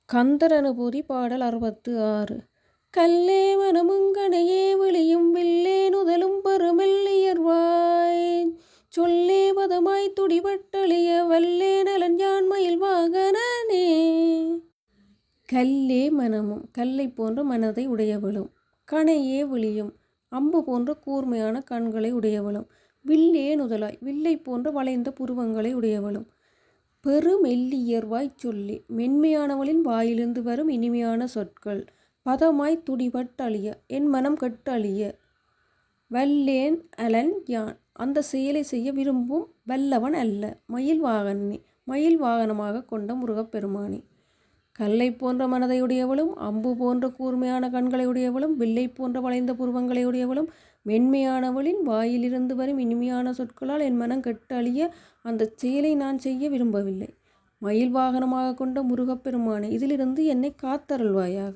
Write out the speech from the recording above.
கந்தர் அனுபூதி பாடல் 66. கல்லே மனமுங்கனையே விழியும் வில்லே நுதலும் பெருமெல்லியர்வாய் சொல்லே பதமாய் துடிபட்டழிய வல்லே நலன் யான்மயில் வாகனனே. கல்லே மனமும் கல்லை போன்ற மனதை உடையவளும், கணையே விழியும் அம்பு போன்ற கூர்மையான கண்களை உடையவளும், வில்லே நுதலாய் வில்லை போன்ற வளைந்த புருவங்களை உடையவளும், பெருமெல்லியர்வாய் சொல்லி மென்மையானவளின் வாயிலிருந்து வரும் இனிமையான சொற்கள், பதமாய் துடிபட்டழிய என் மனம் கெட்டு அழிய, வல்லேன் அலன் யான் அந்த செயலை செய்ய விரும்பும் வல்லவன் அல்ல, மயில் வாகனனே மயில் வாகனமாக கொண்ட முருகப்பெருமானே. கல்லை போன்ற மனதை உடையவளும், அம்பு போன்ற கூர்மையான கண்களை உடையவளும், வில்லை போன்ற வளைந்த புருவங்களை உடையவளும், மென்மையானவளின் வாயிலிருந்து வரும் இனிமையான சொற்களால் என் மனம் கெட்டு அழிய அந்த செயலை நான் செய்ய விரும்பவில்லை. மயில் வாகனமாக கொண்ட முருகப்பெருமானே, இதிலிருந்து என்னை காத்தருள்வாயாக.